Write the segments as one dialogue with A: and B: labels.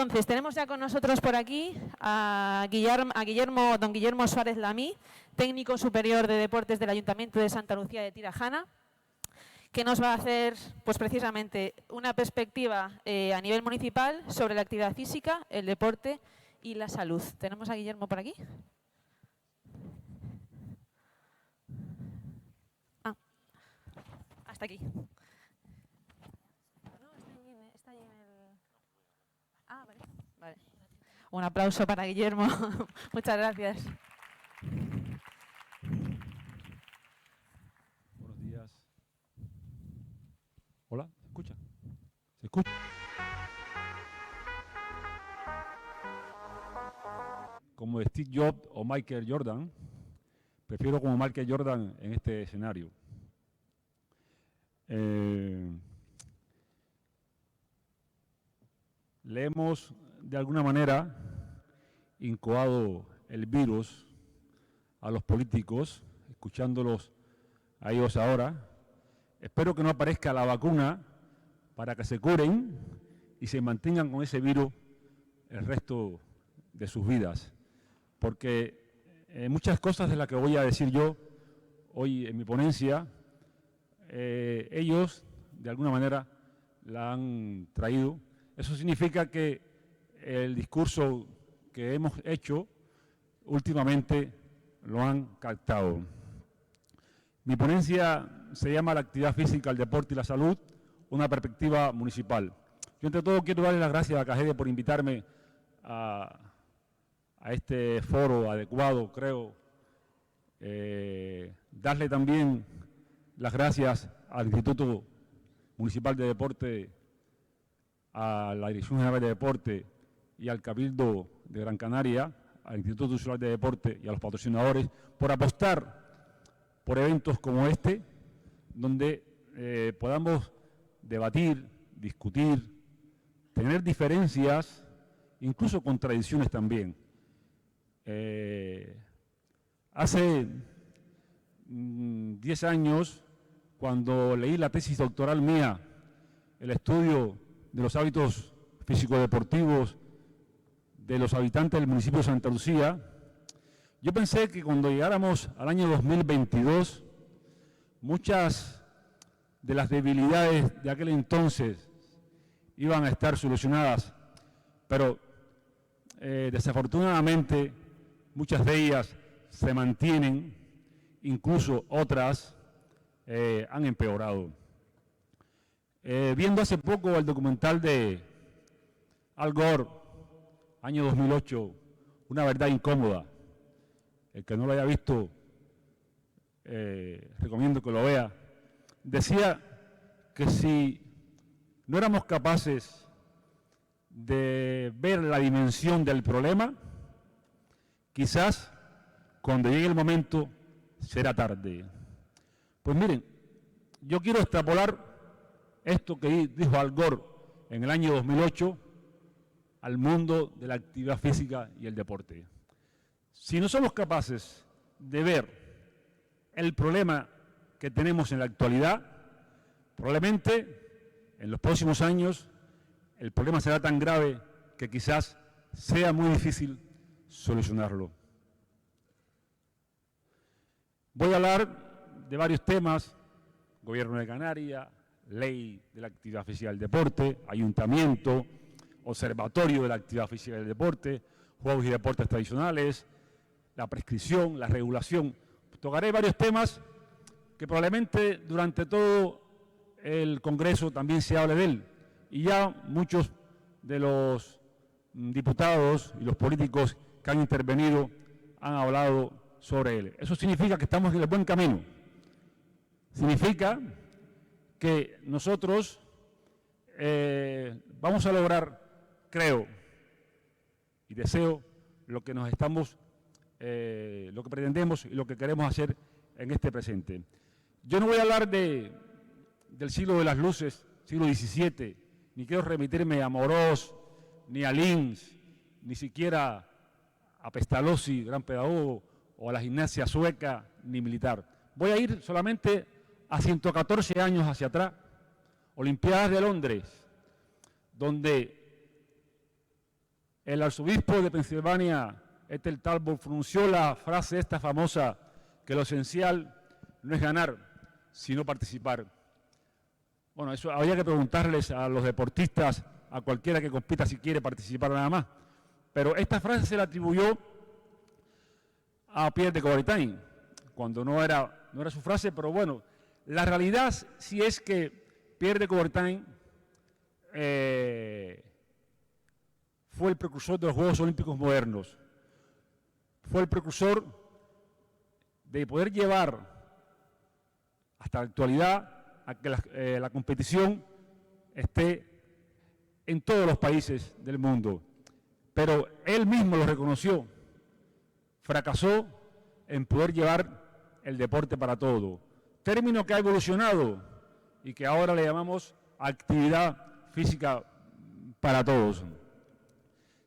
A: Entonces, tenemos ya con nosotros por aquí a don Guillermo Suárez Lamí, técnico superior de deportes del Ayuntamiento de Santa Lucía de Tirajana, que nos va a hacer, pues precisamente, una perspectiva a nivel municipal sobre la actividad física, el deporte y la salud. ¿Tenemos a Guillermo por aquí? Ah, hasta aquí. Está ahí en el... Ah, vale. Vale. Un aplauso para Guillermo. Muchas gracias.
B: Buenos días. Hola, ¿se escucha? ¿Se escucha? Como Steve Jobs o Michael Jordan, prefiero como Michael Jordan en este escenario. Le hemos, de alguna manera, incoado el virus a los políticos, escuchándolos a ellos ahora. Espero que no aparezca la vacuna para que se curen y se mantengan con ese virus el resto de sus vidas. Porque muchas cosas de las que voy a decir yo hoy en mi ponencia, ellos, de alguna manera, la han traído. Eso significa que el discurso que hemos hecho últimamente lo han captado. Mi ponencia se llama La actividad física, el deporte y la salud, una perspectiva municipal. Yo, entre todo, quiero darle las gracias a CAGEDE por invitarme a este foro adecuado, creo. Darle también las gracias al Instituto Municipal de Deporte, a la Dirección General de Deporte y al Cabildo de Gran Canaria, al Instituto Nacional de Deporte y a los patrocinadores por apostar por eventos como este, donde podamos debatir, discutir, tener diferencias, incluso contradicciones también. Hace 10 años, cuando leí la tesis doctoral mía, el estudio de los hábitos físico-deportivos de los habitantes del municipio de Santa Lucía, yo pensé que cuando llegáramos al año 2022, muchas de las debilidades de aquel entonces iban a estar solucionadas, pero desafortunadamente muchas de ellas se mantienen, incluso otras han empeorado. Viendo hace poco el documental de Al Gore, año 2008, Una verdad incómoda, el que no lo haya visto, recomiendo que lo vea, decía que si no éramos capaces de ver la dimensión del problema, quizás cuando llegue el momento será tarde. Pues miren, yo quiero extrapolar esto que dijo Al Gore en el año 2008 al mundo de la actividad física y el deporte. Si no somos capaces de ver el problema que tenemos en la actualidad, probablemente en los próximos años el problema será tan grave que quizás sea muy difícil solucionarlo. Voy a hablar de varios temas: Gobierno de Canarias, Ley de la Actividad Física y el Deporte, Ayuntamiento, Observatorio de la Actividad Física y el Deporte, Juegos y Deportes Tradicionales, la prescripción, la regulación. Tocaré varios temas que probablemente durante todo el Congreso también se hable de él. Y ya muchos de los diputados y los políticos que han intervenido han hablado sobre él. Eso significa que estamos en el buen camino. Significa que nosotros vamos a lograr, creo y deseo, lo que nos estamos, lo que pretendemos y lo que queremos hacer en este presente. Yo no voy a hablar del siglo de las luces, siglo XVII, ni quiero remitirme a Morós, ni a Linz, ni siquiera a Pestalozzi, gran pedagogo, o a la gimnasia sueca, ni militar. Voy a ir solamente a 114 años hacia atrás, Olimpiadas de Londres, donde el arzobispo de Pensilvania, Ethel Talbot, pronunció la frase esta famosa, que lo esencial no es ganar, sino participar. Bueno, eso habría que preguntarles a los deportistas, a cualquiera que compita si quiere participar nada más. Pero esta frase se la atribuyó a Pierre de Coubertin, cuando no era su frase, pero bueno, la realidad sí es que Pierre de Coubertin fue el precursor de los Juegos Olímpicos modernos, fue el precursor de poder llevar hasta la actualidad a que la competición esté en todos los países del mundo. Pero él mismo lo reconoció, fracasó en poder llevar el deporte para todo. Término que ha evolucionado y que ahora le llamamos actividad física para todos.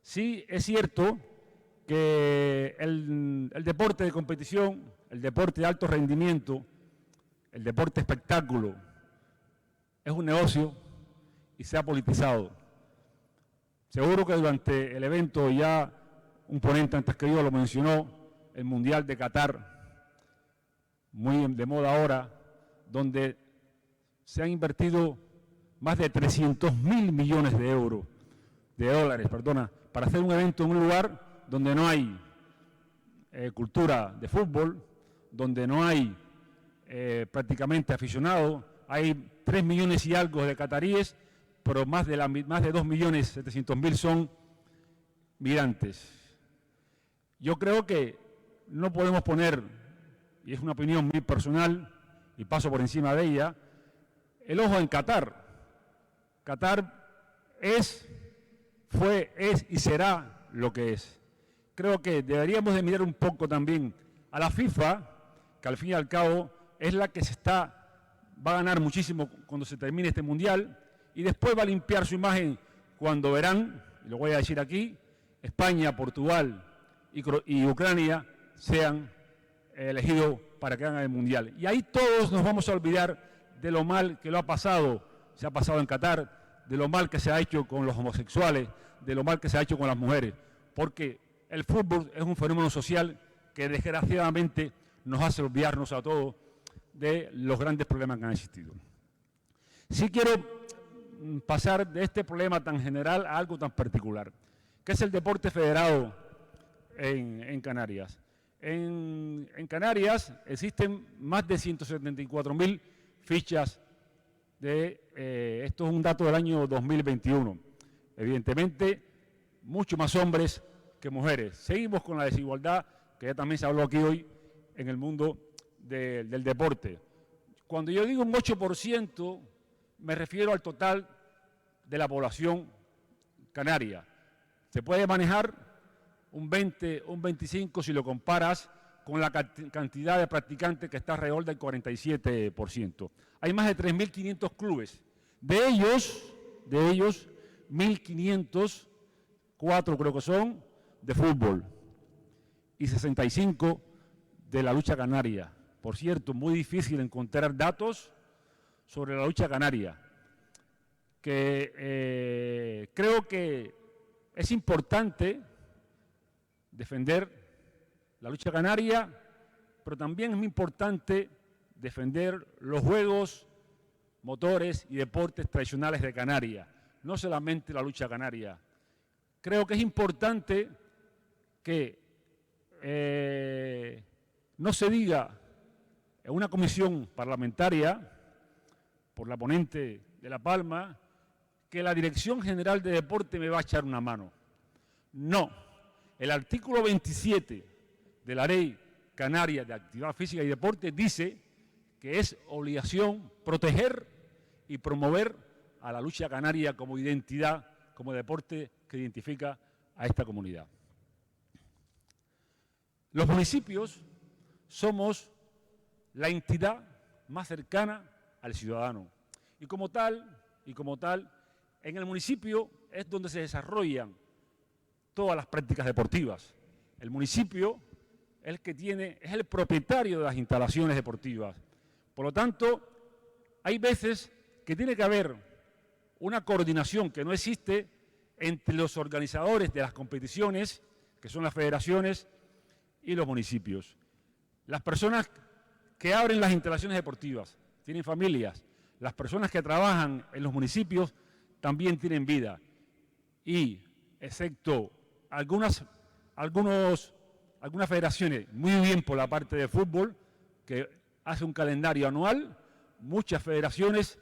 B: Sí, es cierto que el deporte de competición, el deporte de alto rendimiento, el deporte espectáculo, es un negocio y se ha politizado. Seguro que durante el evento, ya un ponente antes que yo lo mencionó, el Mundial de Qatar, muy de moda ahora, donde se han invertido más de 300.000 millones de dólares, para hacer un evento en un lugar donde no hay cultura de fútbol, donde no hay prácticamente aficionados, hay 3 millones y algo de cataríes, pero más de 2.700.000 son migrantes. Yo creo que no podemos poner, y es una opinión muy personal, y paso por encima de ella, el ojo en Qatar. Qatar fue, es y será lo que es. Creo que deberíamos de mirar un poco también a la FIFA, que al fin y al cabo es la que va a ganar muchísimo cuando se termine este Mundial, y después va a limpiar su imagen cuando verán, y lo voy a decir aquí, España, Portugal y Ucrania sean elegidos para que hagan el Mundial. Y ahí todos nos vamos a olvidar de lo mal que se ha pasado en Qatar, de lo mal que se ha hecho con los homosexuales, de lo mal que se ha hecho con las mujeres, porque el fútbol es un fenómeno social que desgraciadamente nos hace olvidarnos a todos de los grandes problemas que han existido. Sí quiero pasar de este problema tan general a algo tan particular, que es el deporte federado en Canarias. En Canarias existen más de 174.000 fichas esto es un dato del año 2021. Evidentemente, mucho más hombres que mujeres. Seguimos con la desigualdad, que ya también se habló aquí hoy, en el mundo del deporte. Cuando yo digo un 8%, me refiero al total de la población canaria. Se puede manejar un 20, un 25 si lo comparas con la cantidad de practicantes que está alrededor del 47%. Hay más de 3.500 clubes. De ellos, 1.504 creo que son de fútbol y 65 de la lucha canaria. Por cierto, muy difícil encontrar datos sobre la lucha canaria, que creo que es importante defender la lucha canaria, pero también es muy importante defender los juegos, motores y deportes tradicionales de Canarias, no solamente la lucha canaria. Creo que es importante que no se diga en una comisión parlamentaria, por la ponente de La Palma, que la Dirección General de Deporte me va a echar una mano. No. El artículo 27 de la Ley Canaria de Actividad Física y Deporte dice que es obligación proteger y promover a la lucha canaria como identidad, como deporte que identifica a esta comunidad. Los municipios somos la entidad más cercana al ciudadano y como tal, en el municipio es donde se desarrollan todas las prácticas deportivas. El municipio es el propietario de las instalaciones deportivas. Por lo tanto, hay veces que tiene que haber una coordinación que no existe entre los organizadores de las competiciones, que son las federaciones, y los municipios. Las personas que abren las instalaciones deportivas tienen familias, las personas que trabajan en los municipios también tienen vida y, excepto algunas federaciones, muy bien por la parte de fútbol, que hace un calendario anual, muchas federaciones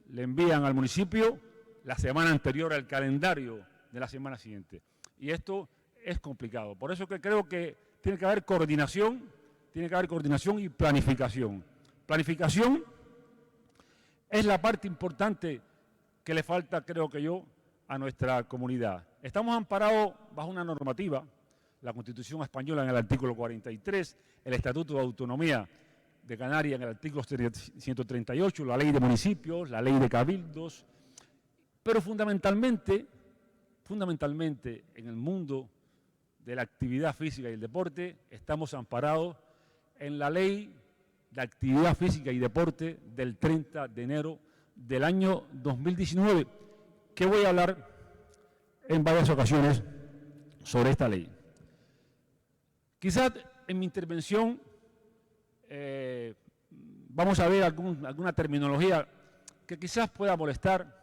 B: le envían al municipio la semana anterior al calendario de la semana siguiente. Y esto es complicado. Por eso que creo que tiene que haber coordinación y planificación. Planificación es la parte importante que le falta, creo que yo, a nuestra comunidad. Estamos amparados bajo una normativa, la Constitución española en el artículo 43, el Estatuto de Autonomía de Canarias en el artículo 138, la Ley de Municipios, la Ley de Cabildos, pero fundamentalmente en el mundo de la actividad física y el deporte estamos amparados en la Ley de Actividad Física y Deporte del 30 de enero del año 2019, que voy a hablar en varias ocasiones sobre esta ley. Quizás en mi intervención vamos a ver alguna terminología que quizás pueda molestar,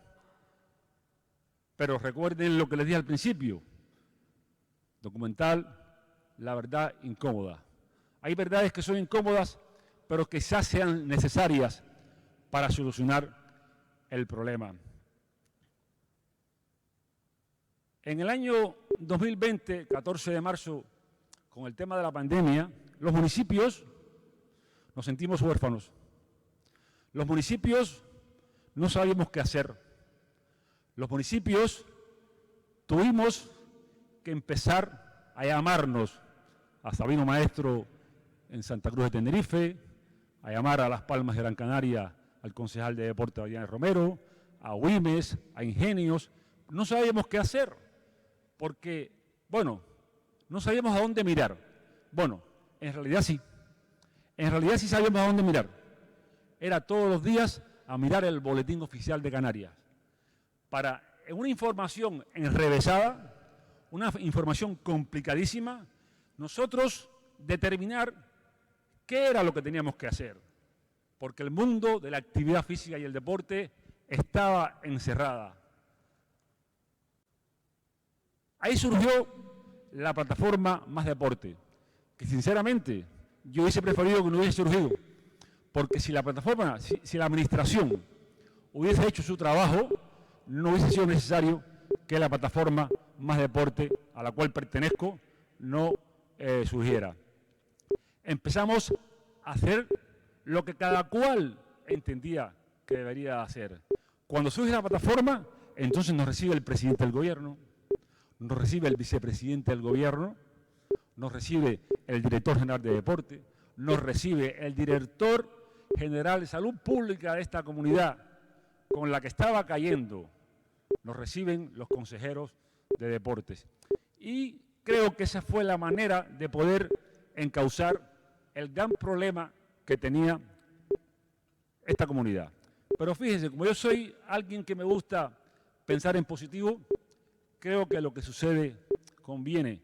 B: pero recuerden lo que les dije al principio, documental, la verdad incómoda. Hay verdades que son incómodas, pero quizás sean necesarias para solucionar el problema. En el año 2020, 14 de marzo, con el tema de la pandemia, los municipios nos sentimos huérfanos. Los municipios no sabíamos qué hacer. Los municipios tuvimos que empezar a llamarnos a Sabino Maestro en Santa Cruz de Tenerife, a llamar a Las Palmas de Gran Canaria al concejal de deporte Adrián Romero, a Güimes, a Ingenios. No sabíamos qué hacer, porque, bueno, no sabíamos a dónde mirar. Bueno, en realidad sí sabíamos a dónde mirar. Era todos los días a mirar el boletín oficial de Canarias, para, en una información enrevesada, una información complicadísima, nosotros determinar qué era lo que teníamos que hacer, porque el mundo de la actividad física y el deporte estaba encerrada. Ahí surgió la plataforma Más Deporte, que sinceramente yo hubiese preferido que no hubiese surgido, porque si la plataforma, si la administración hubiese hecho su trabajo, no hubiese sido necesario que la plataforma Más Deporte, a la cual pertenezco, no surgiera. Empezamos a hacer lo que cada cual entendía que debería hacer. Cuando surge la plataforma, entonces nos recibe el presidente del gobierno, nos recibe el vicepresidente del gobierno, nos recibe el director general de deporte, nos recibe el director general de salud pública de esta comunidad con la que estaba cayendo, nos reciben los consejeros de deportes. Y creo que esa fue la manera de poder encauzar el gran problema que tenía esta comunidad. Pero fíjense, como yo soy alguien que me gusta pensar en positivo, creo que lo que sucede conviene,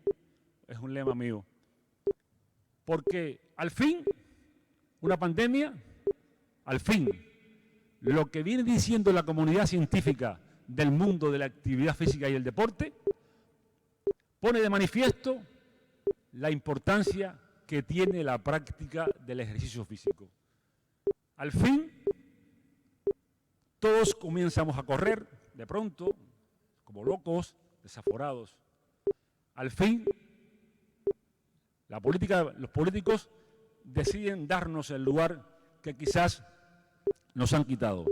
B: es un lema mío. Porque al fin, una pandemia, al fin, lo que viene diciendo la comunidad científica del mundo de la actividad física y el deporte, pone de manifiesto la importancia que tiene la práctica del ejercicio físico. Al fin, todos comenzamos a correr, de pronto, como locos, desaforados. Al fin, los políticos deciden darnos el lugar que quizás nos han quitado.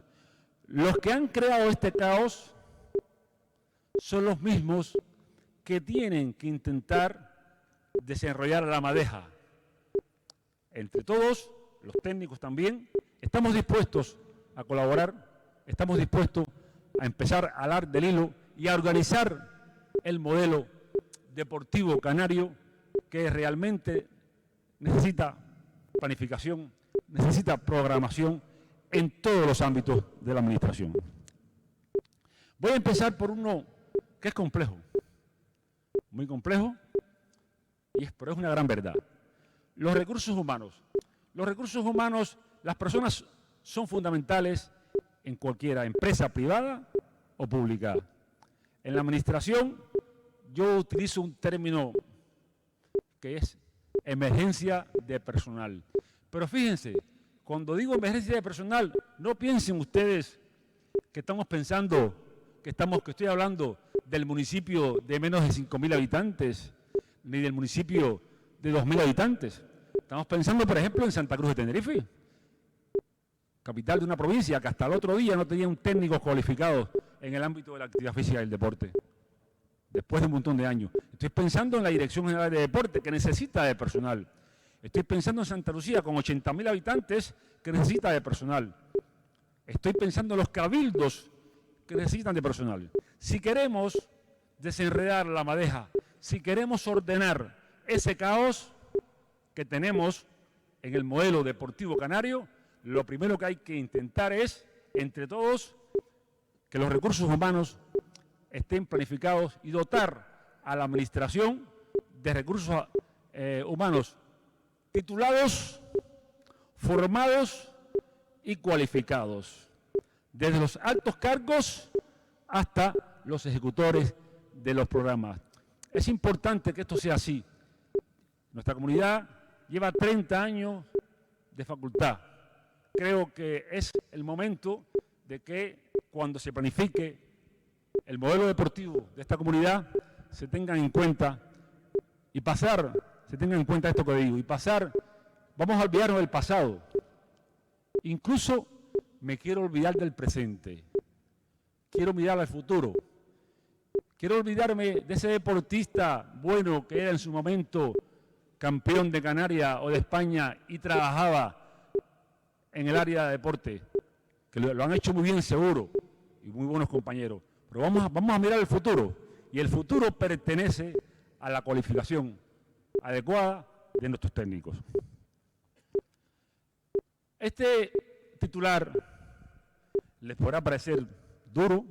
B: Los que han creado este caos son los mismos que tienen que intentar desenrollar la madeja. Entre todos, los técnicos también, estamos dispuestos a colaborar, estamos dispuestos a empezar a alar del hilo y a organizar el modelo deportivo canario que realmente necesita planificación, necesita programación en todos los ámbitos de la administración. Voy a empezar por uno que es complejo, muy complejo, pero es una gran verdad. Los recursos humanos. Los recursos humanos, las personas son fundamentales en cualquiera empresa privada o pública. En la administración, yo utilizo un término que es emergencia de personal. Pero fíjense, cuando digo emergencia de personal, no piensen ustedes que estamos pensando, que estoy hablando del municipio de menos de 5.000 habitantes, ni del municipio de 2.000 habitantes. Estamos pensando, por ejemplo, en Santa Cruz de Tenerife, capital de una provincia que hasta el otro día no tenía un técnico cualificado en el ámbito de la actividad física y el deporte, después de un montón de años. Estoy pensando en la Dirección General de Deporte, que necesita de personal. Estoy pensando en Santa Lucía, con 80.000 habitantes, que necesita de personal. Estoy pensando en los cabildos, que necesitan de personal. Si queremos desenredar la madeja, si queremos ordenar ese caos que tenemos en el modelo deportivo canario, lo primero que hay que intentar es, entre todos, que los recursos humanos estén planificados y dotar a la administración de recursos humanos titulados, formados y cualificados, desde los altos cargos hasta los ejecutores de los programas. Es importante que esto sea así. Nuestra comunidad lleva 30 años de facultad. Creo que es el momento de que cuando se planifique el modelo deportivo de esta comunidad se tengan en cuenta esto que digo, vamos a olvidarnos del pasado. Incluso me quiero olvidar del presente. Quiero mirar al futuro. Quiero olvidarme de ese deportista bueno que era en su momento campeón de Canarias o de España y trabajaba en el área de deporte, que lo han hecho muy bien seguro y muy buenos compañeros. Pero vamos a mirar el futuro, y el futuro pertenece a la cualificación adecuada de nuestros técnicos. Este titular les podrá parecer duro,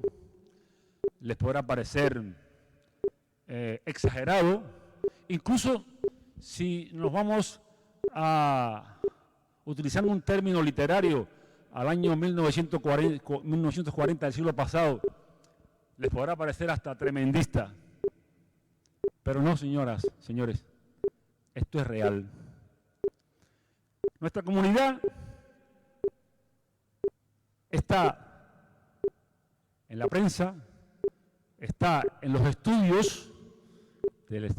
B: les podrá parecer exagerado, incluso si nos vamos a utilizar un término literario al año 1940 del siglo pasado, les podrá parecer hasta tremendista. Pero no, señoras, señores, esto es real. Nuestra comunidad está en la prensa, está en los estudios del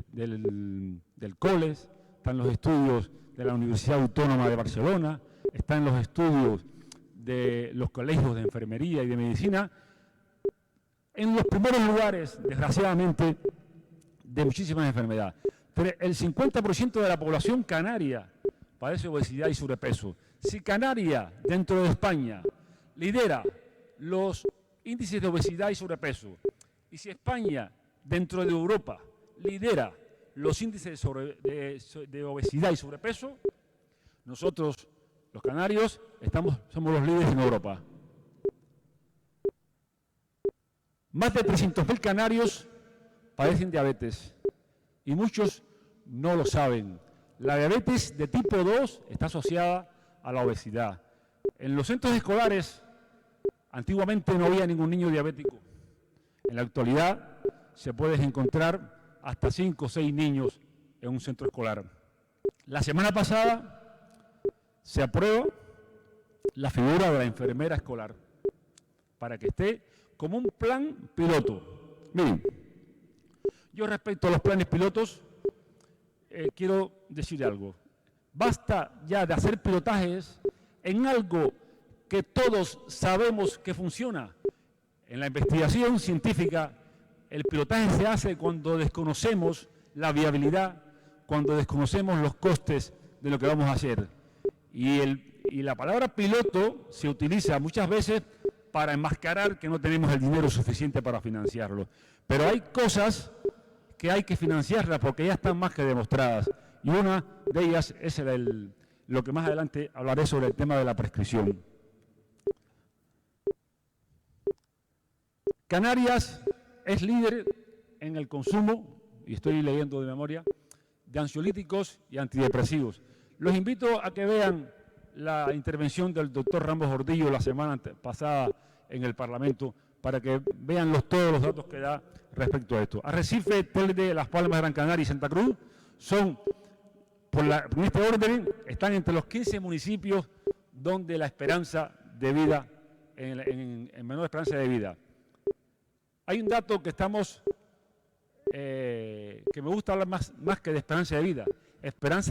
B: COLES, está en los estudios de la Universidad Autónoma de Barcelona, está en los estudios de los colegios de enfermería y de medicina, en los primeros lugares, desgraciadamente, de muchísimas enfermedades. Pero el 50% de la población canaria padece obesidad y sobrepeso. Si Canarias, dentro de España, lidera los índices de obesidad y sobrepeso, y si España, dentro de Europa, lidera los índices de obesidad y sobrepeso, nosotros, los canarios, somos los líderes en Europa. Más de 300.000 canarios padecen diabetes y muchos no lo saben. La diabetes de tipo 2 está asociada a la obesidad. En los centros escolares, antiguamente no había ningún niño diabético. En la actualidad se puede encontrar hasta 5 o 6 niños en un centro escolar. La semana pasada se aprueba la figura de la enfermera escolar para que esté como un plan piloto. Miren, yo respecto a los planes pilotos quiero decir algo. Basta ya de hacer pilotajes en algo que todos sabemos que funciona. En la investigación científica, el pilotaje se hace cuando desconocemos la viabilidad, cuando desconocemos los costes de lo que vamos a hacer. Y la palabra piloto se utiliza muchas veces para enmascarar que no tenemos el dinero suficiente para financiarlo. Pero hay cosas que hay que financiarlas porque ya están más que demostradas. Y una de ellas es lo que más adelante hablaré sobre el tema de la prescripción. Canarias es líder en el consumo, y estoy leyendo de memoria, de ansiolíticos y antidepresivos. Los invito a que vean la intervención del doctor Ramos Gordillo la semana pasada en el Parlamento para que vean todos los datos que da respecto a esto. Arrecife, Telde, Las Palmas, Gran Canaria y Santa Cruz son, en este orden, están entre los 15 municipios donde la esperanza de vida, en menor esperanza de vida. Hay un dato que que me gusta hablar más que de esperanza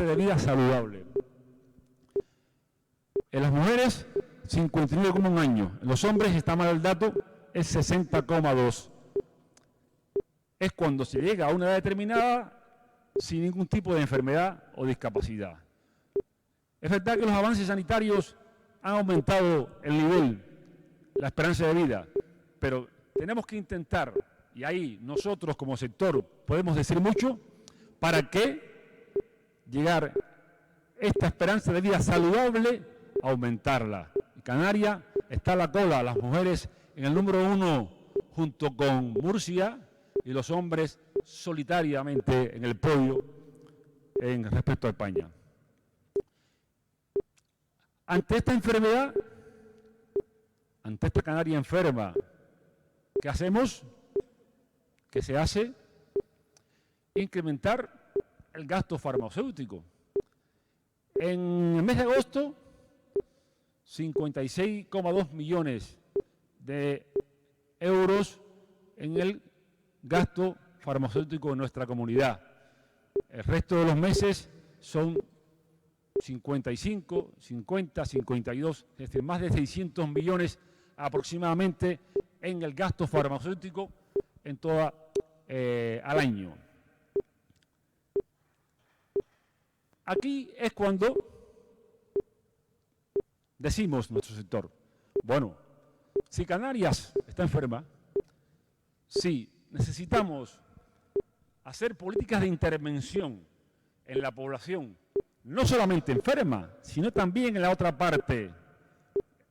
B: de vida saludable. En las mujeres, 59,1 años. En los hombres, está mal el dato, es 60,2. Es cuando se llega a una edad determinada sin ningún tipo de enfermedad o discapacidad. Es verdad que los avances sanitarios han aumentado el nivel, la esperanza de vida, pero tenemos que intentar, y ahí nosotros como sector podemos decir mucho, para que llegar esta esperanza de vida saludable, aumentarla. Canarias está a la cola, las mujeres en el número 1 junto con Murcia y los hombres solitariamente en el podio respecto a España. Ante esta enfermedad, ante esta Canaria enferma, ¿qué hacemos? ¿Qué se hace? Incrementar el gasto farmacéutico. En el mes de agosto, 56,2 millones de euros en el gasto farmacéutico en nuestra comunidad. El resto de los meses son 55, 50, 52, es decir, más de 600 millones aproximadamente en el gasto farmacéutico en al año. Aquí es cuando decimos nuestro sector, bueno, si Canarias está enferma, si necesitamos hacer políticas de intervención en la población, no solamente enferma, sino también en la otra parte,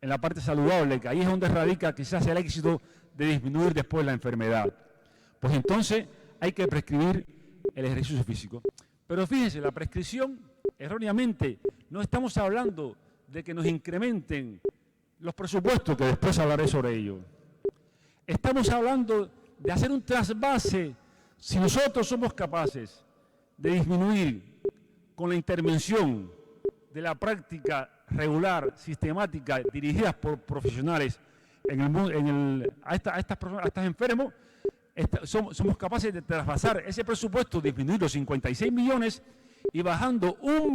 B: en la parte saludable, que ahí es donde radica quizás el éxito de disminuir después la enfermedad. Pues entonces hay que prescribir el ejercicio físico. Pero fíjense, la prescripción, erróneamente, no estamos hablando de que nos incrementen los presupuestos, que después hablaré sobre ello. Estamos hablando de hacer un trasvase, si nosotros somos capaces de disminuir con la intervención de la práctica regular, sistemática, dirigida por profesionales a estos enfermos, somos capaces de trasvasar ese presupuesto, disminuir los 56 millones y bajando un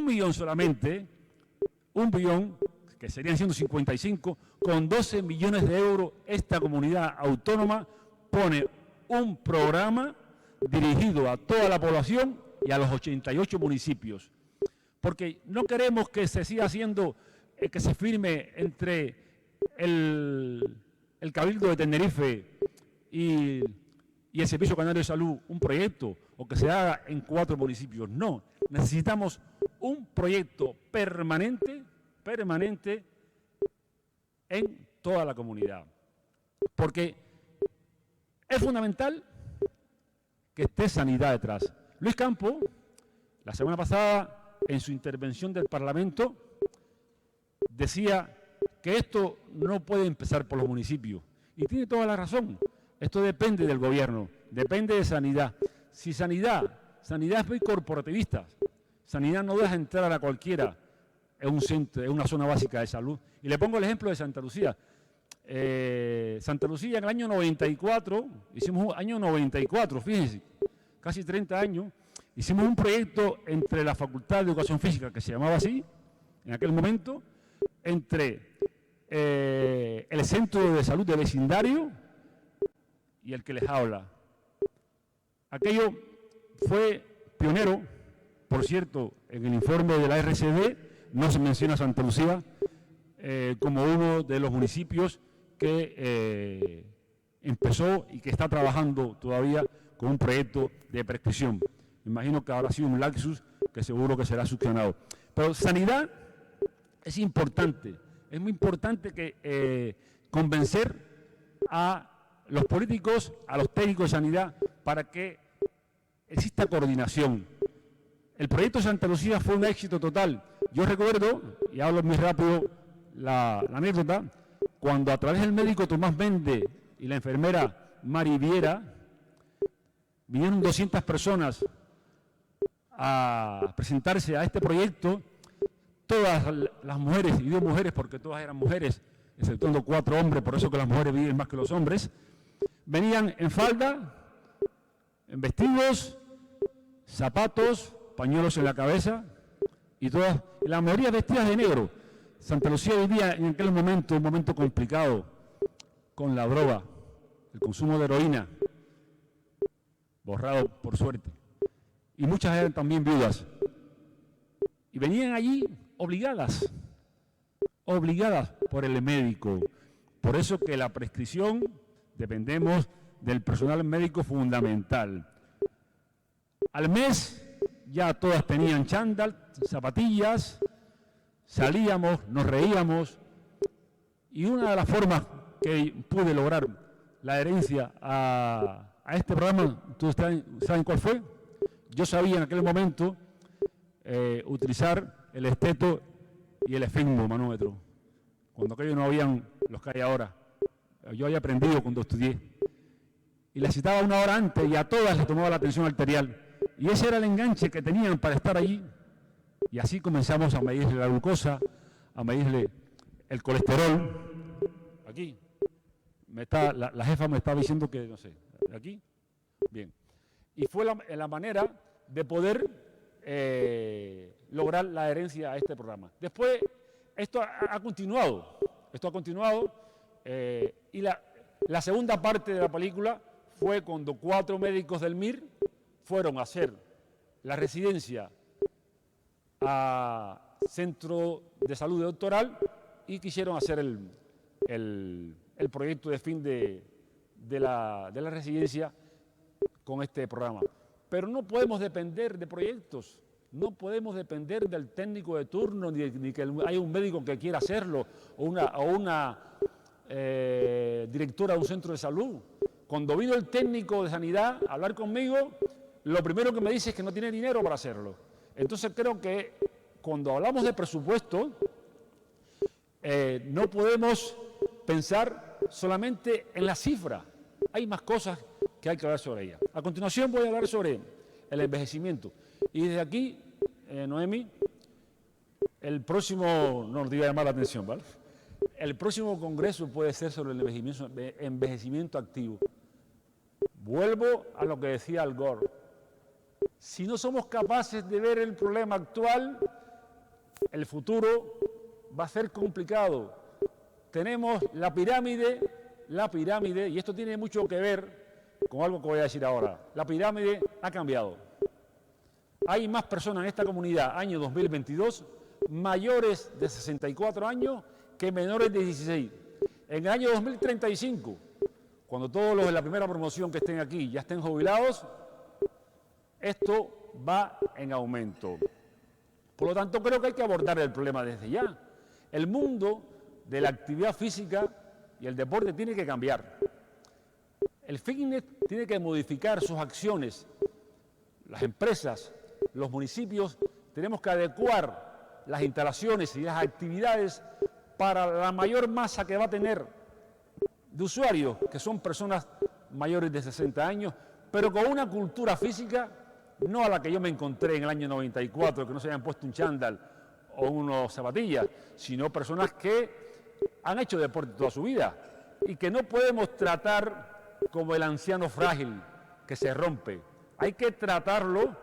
B: millón solamente, que serían 155, con 12 millones de euros, esta comunidad autónoma pone un programa dirigido a toda la población y a los 88 municipios. Porque no queremos que se siga haciendo, que se firme entre el Cabildo de Tenerife y el Servicio Canario de Salud un proyecto, o que se haga en 4 municipios. No, necesitamos un proyecto permanente en toda la comunidad. Porque es fundamental que esté sanidad detrás. Luis Campo, la semana pasada, en su intervención del Parlamento, decía que esto no puede empezar por los municipios. Y tiene toda la razón. Esto depende del gobierno, depende de sanidad. Si sanidad es muy corporativista, sanidad no deja entrar a cualquiera en un centro, en una zona básica de salud. Y le pongo el ejemplo de Santa Lucía. Santa Lucía en el año 94, fíjense, casi 30 años, hicimos un proyecto entre la Facultad de Educación Física, que se llamaba así, en aquel momento, entre el Centro de Salud de Vecindario y el que les habla. Aquello fue pionero, por cierto, en el informe de la RCD, no se menciona a Santa Lucía como uno de los municipios que empezó y que está trabajando todavía con un proyecto de prescripción. Me imagino que habrá sido un lapsus que seguro que será solucionado. Pero sanidad es importante, es muy importante que convencer a los políticos a los técnicos de sanidad para que exista coordinación. El proyecto Santa Lucía fue un éxito total. Yo recuerdo, y hablo muy rápido la anécdota, cuando a través del médico Tomás Méndez y la enfermera Mari Viera, vinieron 200 personas a presentarse a este proyecto, todas las mujeres, y digo mujeres porque todas eran mujeres, exceptuando 4 hombres, por eso que las mujeres viven más que los hombres, venían en falda, en vestidos, zapatos, pañuelos en la cabeza, y todas, y la mayoría vestidas de negro. Santa Lucía vivía en aquel momento un momento complicado con la droga, el consumo de heroína, borrado por suerte, y muchas eran también viudas. Y venían allí obligadas por el médico. Por eso que la prescripción dependemos del personal médico fundamental. Al mes ya todas tenían chándal, zapatillas, salíamos, nos reíamos, y una de las formas que pude lograr la adherencia a este programa, ¿ustedes saben cuál fue? Yo sabía en aquel momento utilizar el esteto y el esfigmomanómetro, cuando aquellos no habían los que hay ahora. Yo había aprendido cuando estudié. Y las citaba 1 hora antes y a todas les tomaba la tensión arterial. Y ese era el enganche que tenían para estar allí. Y así comenzamos a medirle la glucosa, a medirle el colesterol. Aquí. La jefa me estaba diciendo que, no sé, aquí. Bien. Y fue la manera de poder lograr la adherencia a este programa. Después, esto ha continuado. Y la segunda parte de la película fue cuando 4 médicos del MIR fueron a hacer la residencia a Centro de Salud Doctoral y quisieron hacer el proyecto de fin de la residencia con este programa. Pero no podemos depender de proyectos, no podemos depender del técnico de turno, ni que haya un médico que quiera hacerlo, o una directora de un centro de salud. Cuando vino el técnico de sanidad a hablar conmigo, lo primero que me dice es que no tiene dinero para hacerlo. Entonces creo que cuando hablamos de presupuesto, no podemos pensar solamente en la cifra. Hay más cosas que hay que hablar sobre ella. A continuación voy a hablar sobre el envejecimiento. Y desde aquí, Noemi, el próximo, no nos iba a llamar la atención, ¿vale? El próximo congreso puede ser sobre el envejecimiento activo. Vuelvo a lo que decía Al Gore. Si no somos capaces de ver el problema actual, el futuro va a ser complicado. Tenemos la pirámide, y esto tiene mucho que ver con algo que voy a decir ahora. La pirámide ha cambiado. Hay más personas en esta comunidad, año 2022, mayores de 64 años que menores de 16. En el año 2035, cuando todos los de la primera promoción que estén aquí ya estén jubilados, esto va en aumento. Por lo tanto, creo que hay que abordar el problema desde ya. El mundo de la actividad física y el deporte tiene que cambiar. El fitness tiene que modificar sus acciones. Las empresas, los municipios, tenemos que adecuar las instalaciones y las actividades para la mayor masa que va a tener de usuarios, que son personas mayores de 60 años, pero con una cultura física, no a la que yo me encontré en el año 94, que no se habían puesto un chándal o unas zapatillas, sino personas que han hecho deporte toda su vida y que no podemos tratar como el anciano frágil que se rompe. Hay que tratarlo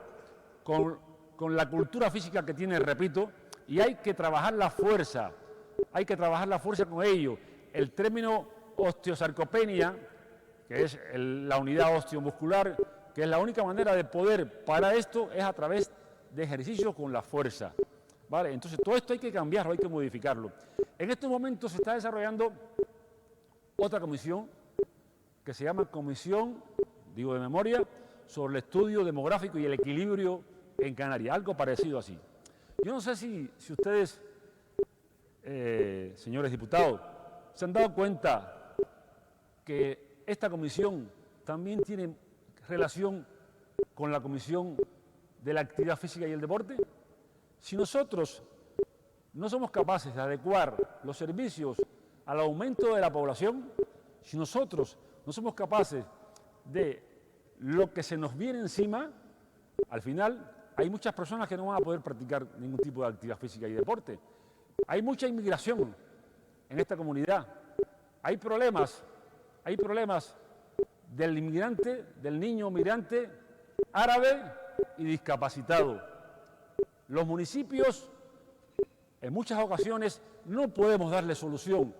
B: con la cultura física que tiene, repito, y hay que trabajar la fuerza. Hay que trabajar la fuerza con ello. El término osteosarcopenia, que es la unidad osteomuscular, que es la única manera de poder para esto, es a través de ejercicios con la fuerza. ¿Vale? Entonces, todo esto hay que cambiarlo, hay que modificarlo. En estos momentos se está desarrollando otra comisión que se llama Comisión, digo de memoria, sobre el estudio demográfico y el equilibrio en Canarias, algo parecido así. Yo no sé si ustedes, señores diputados, se han dado cuenta que esta comisión también tiene relación con la Comisión de la Actividad Física y el Deporte? Si nosotros no somos capaces de adecuar los servicios al aumento de la población, si nosotros no somos capaces de lo que se nos viene encima, al final hay muchas personas que no van a poder practicar ningún tipo de actividad física y deporte. Hay mucha inmigración en esta comunidad. Hay problemas del inmigrante, del niño migrante árabe y discapacitado. Los municipios, en muchas ocasiones, no podemos darle solución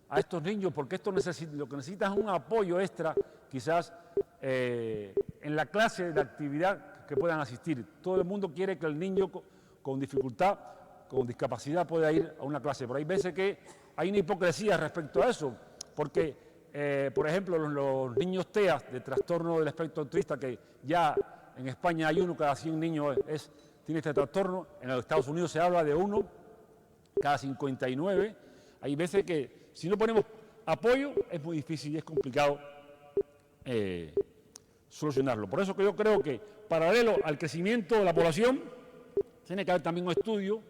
B: a estos niños porque lo que necesitan es un apoyo extra, quizás en la clase de actividad que puedan asistir. Todo el mundo quiere que el niño con dificultad, con discapacidad pueda ir a una clase, pero hay veces que hay una hipocresía respecto a eso, porque, por ejemplo, los niños TEA de trastorno del espectro autista, que ya en España hay uno cada 100 niños tiene este trastorno, en los Estados Unidos se habla de uno cada 59, hay veces que si no ponemos apoyo es muy difícil y es complicado solucionarlo. Por eso que yo creo que, paralelo al crecimiento de la población, tiene que haber también un estudio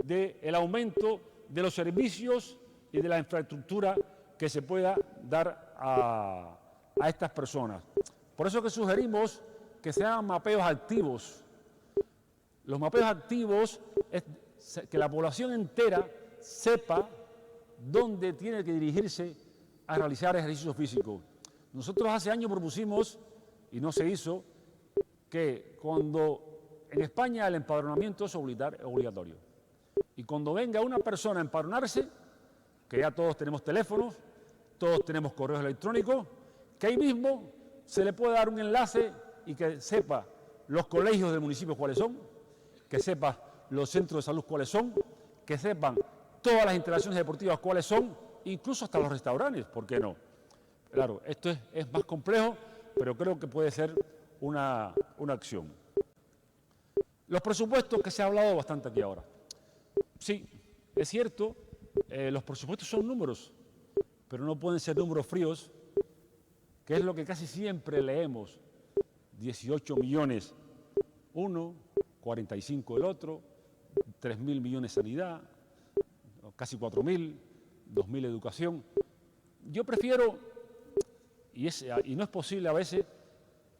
B: del aumento de los servicios y de la infraestructura que se pueda dar a estas personas. Por eso que sugerimos que se hagan mapeos activos. Los mapeos activos es que la población entera sepa dónde tiene que dirigirse a realizar ejercicio físico. Nosotros hace años propusimos, y no se hizo, que cuando en España el empadronamiento es obligatorio, y cuando venga una persona a empadronarse, que ya todos tenemos teléfonos, todos tenemos correos electrónicos, que ahí mismo se le puede dar un enlace y que sepa los colegios del municipio cuáles son, que sepa los centros de salud cuáles son, que sepan todas las instalaciones deportivas cuáles son, incluso hasta los restaurantes, ¿por qué no? Claro, esto es más complejo, pero creo que puede ser una acción. Los presupuestos, que se ha hablado bastante aquí ahora. Sí, es cierto, los presupuestos son números, pero no pueden ser números fríos, que es lo que casi siempre leemos. 18 millones uno, 45 el otro, 3.000 millones sanidad, casi 4.000, 2.000 educación. Yo prefiero, y no es posible a veces,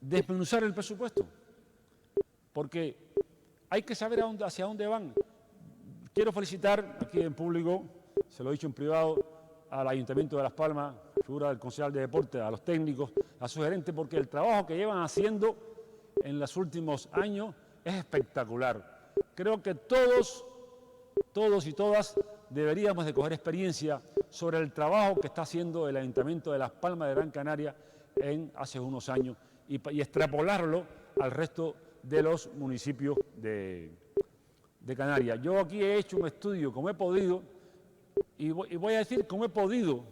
B: desmenuzar el presupuesto, porque hay que saber hacia dónde van. Quiero felicitar aquí en público, se lo he dicho en privado, al Ayuntamiento de Las Palmas, figura del concejal de deporte, a los técnicos, a su gerente, porque el trabajo que llevan haciendo en los últimos años es espectacular. Creo que todos y todas deberíamos de coger experiencia sobre el trabajo que está haciendo el Ayuntamiento de Las Palmas de Gran Canaria hace unos años y extrapolarlo al resto de los municipios de Canarias. Yo aquí he hecho un estudio como he podido y voy a decir como he podido,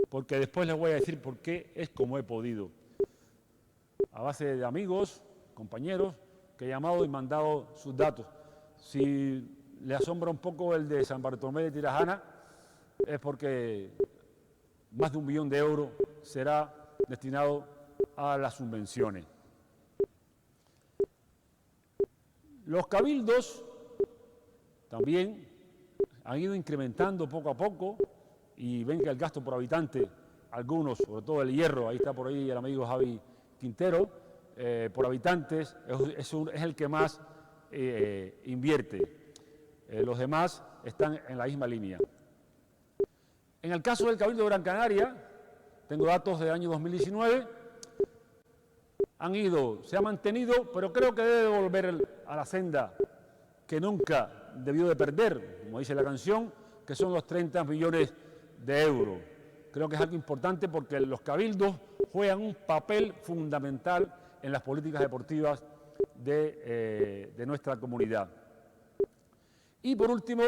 B: porque después les voy a decir por qué es como he podido. A base de amigos, compañeros, que he llamado y mandado sus datos. Si le asombra un poco el de San Bartolomé de Tirajana, es porque más de 1 millón de euros será destinado a las subvenciones. Los cabildos también han ido incrementando poco a poco y ven que el gasto por habitante, algunos, sobre todo el Hierro, ahí está por ahí el amigo Javi Quintero, por habitantes es el que más invierte. Los demás están en la misma línea. En el caso del Cabildo de Gran Canaria, tengo datos del año 2019, se ha mantenido, pero creo que debe volver a la senda que nunca debió de perder, como dice la canción, que son los 30 millones de euros. Creo que es algo importante porque los cabildos juegan un papel fundamental en las políticas deportivas de nuestra comunidad. Y por último,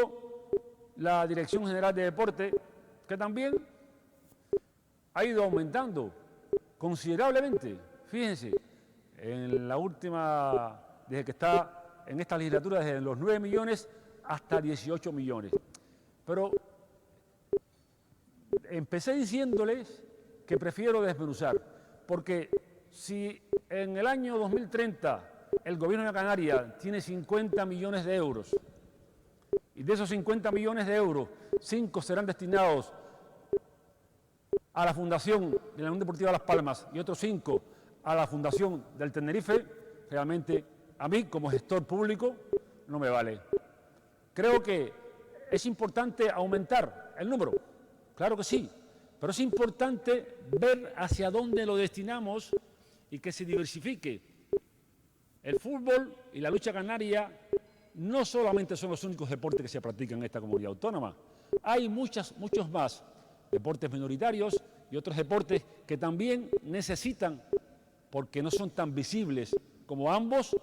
B: la Dirección General de Deporte, que también ha ido aumentando considerablemente. Fíjense, en la última, desde que está en esta legislatura, desde los 9 millones hasta 18 millones. Pero empecé diciéndoles que prefiero desmenuzar, porque si en el año 2030 el gobierno de Canarias tiene 50 millones de euros, y de esos 50 millones de euros, 5 serán destinados a la Fundación de la Unión Deportiva Las Palmas y otros 5 a la Fundación del Tenerife, realmente a mí, como gestor público, no me vale. Creo que es importante aumentar el número, claro que sí, pero es importante ver hacia dónde lo destinamos y que se diversifique. El fútbol y la lucha canaria no solamente son los únicos deportes que se practican en esta comunidad autónoma. Hay muchos más deportes minoritarios y otros deportes que también necesitan, porque no son tan visibles como ambos,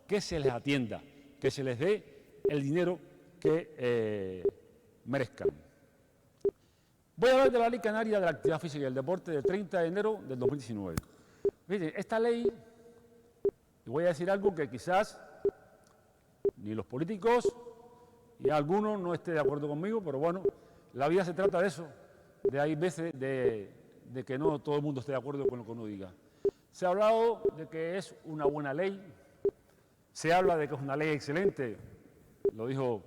B: que se les atienda, que se les dé el dinero que merezcan. Voy a hablar de la Ley Canaria de la Actividad Física y el Deporte del 30 de enero del 2019. Miren, esta ley, y voy a decir algo que quizás ni los políticos y algunos no estén de acuerdo conmigo, pero bueno, la vida se trata de eso, de hay veces de que no todo el mundo esté de acuerdo con lo que uno diga. Se ha hablado de que es una buena ley, se habla de que es una ley excelente, lo dijo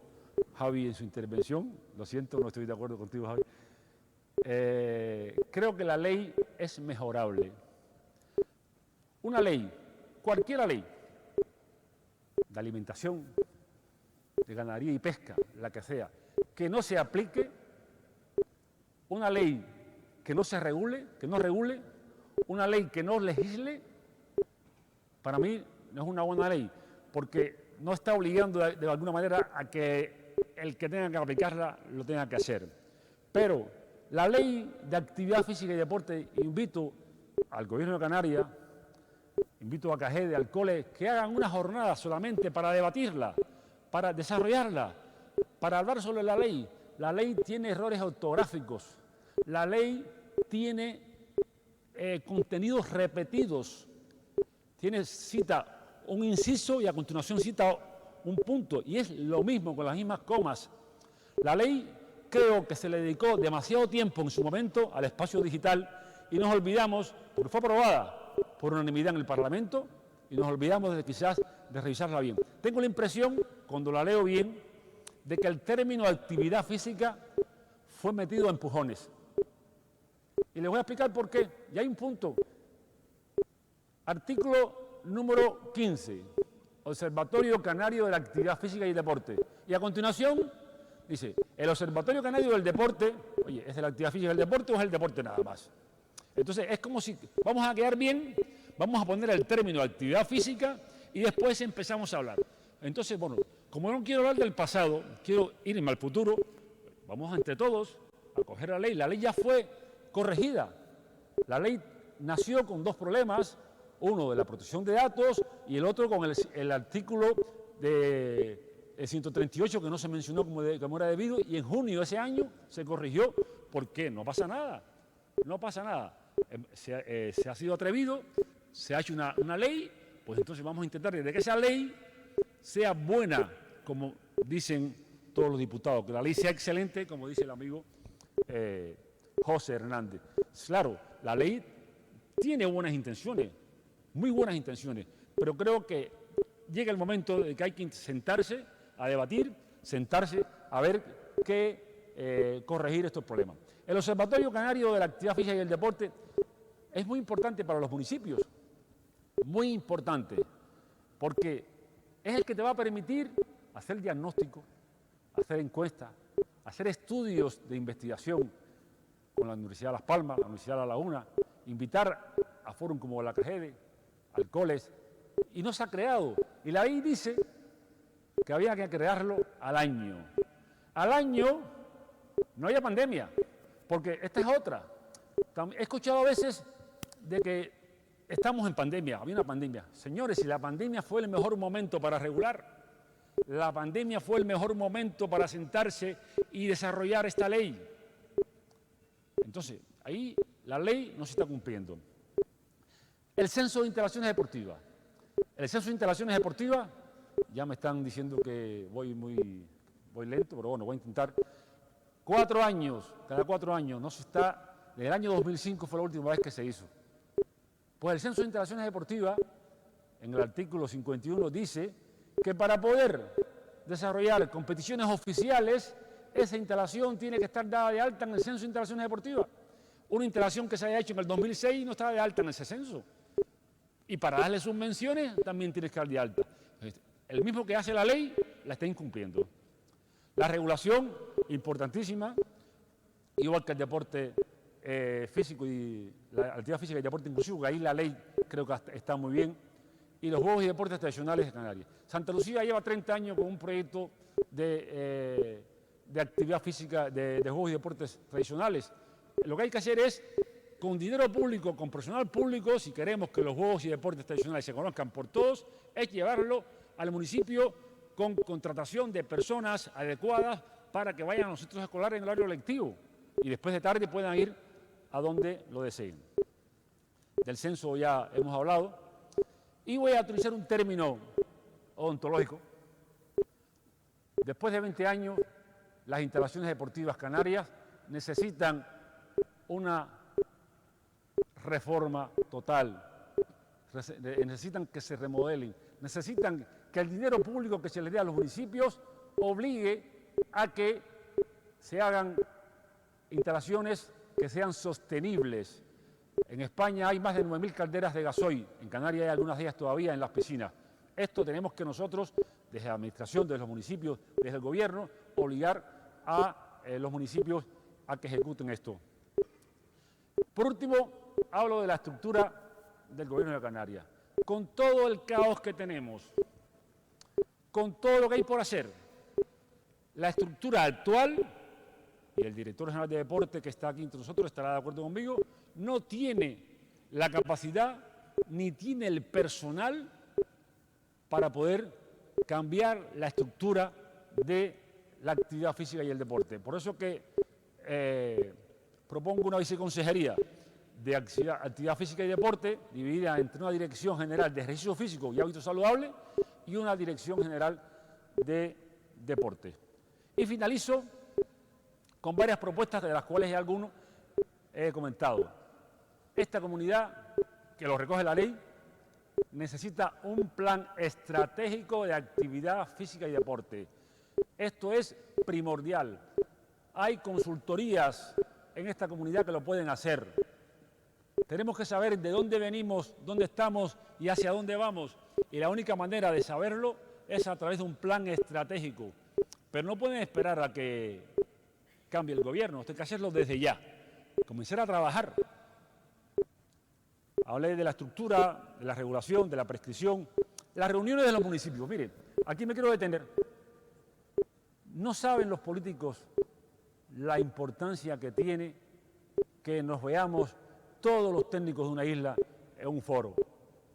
B: Javi en su intervención, lo siento, no estoy de acuerdo contigo, Javi. Creo que la ley es mejorable. Una ley, cualquier ley, de alimentación, de ganadería y pesca, la que sea, que no se aplique, una ley que no se regule, una ley que no legisle, para mí no es una buena ley, porque no está obligando de alguna manera a que el que tenga que aplicarla lo tenga que hacer. Pero la ley de actividad física y deporte, invito al gobierno de Canarias, invito a CAGEDE, al COLE, que hagan una jornada solamente para debatirla, para desarrollarla, para hablar sobre la ley. La ley tiene errores ortográficos, la ley tiene contenidos repetidos, cita un inciso y a continuación cita un punto, y es lo mismo con las mismas comas. La ley creo que se le dedicó demasiado tiempo en su momento al espacio digital y nos olvidamos, porque fue aprobada por unanimidad en el Parlamento, y nos olvidamos quizás de revisarla bien. Tengo la impresión, cuando la leo bien, de que el término actividad física fue metido a empujones. Y les voy a explicar por qué. Y hay un punto. Artículo número 15. Observatorio Canario de la Actividad Física y el Deporte. Y a continuación dice, el Observatorio Canario del Deporte, oye, ¿es de la actividad física y el deporte o es el deporte nada más? Entonces es como si vamos a quedar bien, vamos a poner el término actividad física y después empezamos a hablar. Entonces, bueno, como no quiero hablar del pasado, quiero irme al futuro, vamos entre todos a coger la ley. La ley ya fue corregida. La ley nació con dos problemas, uno de la protección de datos y el otro con el artículo de 138 que no se mencionó como era debido, y en junio de ese año se corrigió. ¿Por qué? No pasa nada, no pasa nada. Se ha sido atrevido, se ha hecho una ley, pues entonces vamos a intentar de que esa ley sea buena, como dicen todos los diputados, que la ley sea excelente, como dice el amigo José Hernández. Claro, la ley tiene buenas intenciones, muy buenas intenciones, pero creo que llega el momento de que hay que sentarse a debatir, sentarse a ver qué corregir estos problemas. El Observatorio Canario de la Actividad Física y el Deporte es muy importante para los municipios, muy importante, porque es el que te va a permitir hacer diagnóstico, hacer encuestas, hacer estudios de investigación con la Universidad de Las Palmas, la Universidad de La Laguna, invitar a foros como la CAGEDE, al COLES, y no se ha creado. Y la ley dice que había que crearlo al año. Al año no haya pandemia, porque esta es otra. He escuchado a veces de que estamos en pandemia, había una pandemia. Señores, si la pandemia fue el mejor momento para regular, la pandemia fue el mejor momento para sentarse y desarrollar esta ley. Entonces, ahí la ley no se está cumpliendo. El censo de instalaciones deportivas. El censo de instalaciones deportivas, ya me están diciendo que voy lento, pero bueno, voy a intentar. 4 años, cada 4 años no se está desde el año 2005 fue la última vez que se hizo. Pues el Censo de Instalaciones Deportivas, en el artículo 51, dice que para poder desarrollar competiciones oficiales, esa instalación tiene que estar dada de alta en el Censo de Instalaciones Deportivas. Una instalación que se haya hecho en el 2006 no estaba de alta en ese censo. Y para darle sus menciones también tiene que estar de alta. El mismo que hace la ley la está incumpliendo. La regulación, importantísima, igual que el deporte físico y la actividad física y el deporte inclusivo, que ahí la ley creo que está muy bien, y los juegos y deportes tradicionales de Canarias. Santa Lucía lleva 30 años con un proyecto de actividad física, de juegos y deportes tradicionales. Lo que hay que hacer es, con dinero público, con personal público, si queremos que los juegos y deportes tradicionales se conozcan por todos, es llevarlo al municipio con contratación de personas adecuadas para que vayan a los centros escolares en horario lectivo y después de tarde puedan ir a donde lo deseen. Del censo ya hemos hablado y voy a utilizar un término odontológico. Después de 20 años, las instalaciones deportivas canarias necesitan una reforma total, necesitan que se remodelen, necesitan que el dinero público que se les dé a los municipios obligue a que se hagan instalaciones que sean sostenibles. En España hay más de 9.000 calderas de gasoil, en Canarias hay algunas de ellas todavía en las piscinas. Esto tenemos que nosotros, desde la administración, desde los municipios, desde el gobierno, obligar a los municipios a que ejecuten esto. Por último, hablo de la estructura del gobierno de Canarias. Con todo el caos que tenemos, con todo lo que hay por hacer, la estructura actual, y el director general de deporte que está aquí entre nosotros estará de acuerdo conmigo, no tiene la capacidad ni tiene el personal para poder cambiar la estructura de la actividad física y el deporte. Por eso que propongo una viceconsejería de actividad física y deporte dividida entre una dirección general de ejercicio físico y hábitos saludables y una dirección general de deporte. Y finalizo con varias propuestas, de las cuales ya algunos he comentado. Esta comunidad, que lo recoge la ley, necesita un plan estratégico de actividad física y deporte. Esto es primordial. Hay consultorías en esta comunidad que lo pueden hacer. Tenemos que saber de dónde venimos, dónde estamos y hacia dónde vamos. Y la única manera de saberlo es a través de un plan estratégico. Pero no pueden esperar a que cambie el gobierno, esto hay que hacerlo desde ya. Comenzar a trabajar. Hablé de la estructura, de la regulación, de la prescripción, de las reuniones de los municipios. Miren, aquí me quiero detener. No saben los políticos la importancia que tiene que nos veamos todos los técnicos de una isla en un foro.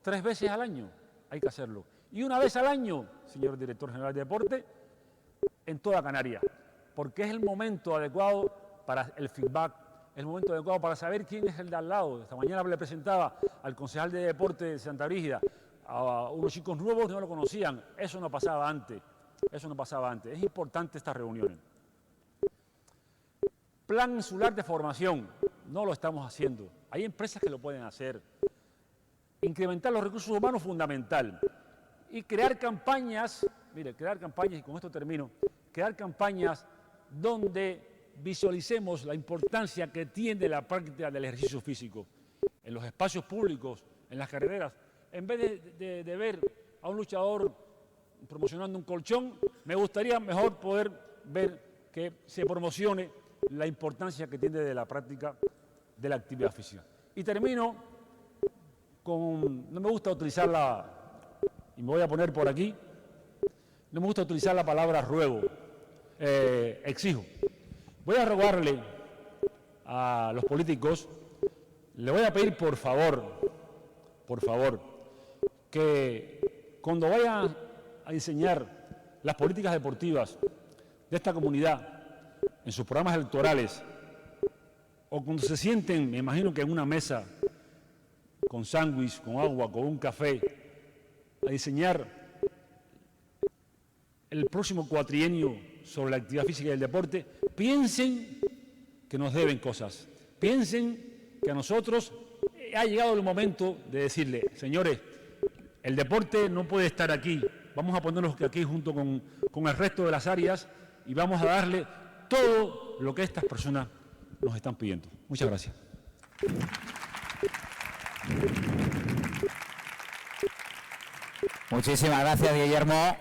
B: 3 veces al año hay que hacerlo. Y una vez al año, señor director general de deporte, en toda Canarias. Porque es el momento adecuado para el feedback, es el momento adecuado para saber quién es el de al lado. Esta mañana le presentaba al concejal de deporte de Santa Brígida a unos chicos nuevos que no lo conocían. Eso no pasaba antes. Eso no pasaba antes. Es importante estas reuniones. Plan insular de formación. No lo estamos haciendo. Hay empresas que lo pueden hacer. Incrementar los recursos humanos, fundamental. Y crear campañas, mire, crear campañas, y con esto termino, crear campañas donde visualicemos la importancia que tiene la práctica del ejercicio físico en los espacios públicos, en las carreteras. En vez de ver a un luchador promocionando un colchón, me gustaría mejor poder ver que se promocione la importancia que tiene de la práctica de la actividad física. Y termino con, no me gusta utilizar y me voy a poner por aquí, no me gusta utilizar la palabra ruego, exijo. Voy a rogarle a los políticos, le voy a pedir por favor, que cuando vayan a diseñar las políticas deportivas de esta comunidad en sus programas electorales, o cuando se sienten, me imagino que en una mesa, con sándwich, con agua, con un café, a diseñar el próximo cuatrienio sobre la actividad física y el deporte, piensen que nos deben cosas, piensen que a nosotros ha llegado el momento de decirle, señores, el deporte no puede estar aquí, vamos a ponernos aquí junto con el resto de las áreas y vamos a darle todo lo que estas personas nos están pidiendo. Muchas gracias.
C: Muchísimas gracias, Guillermo.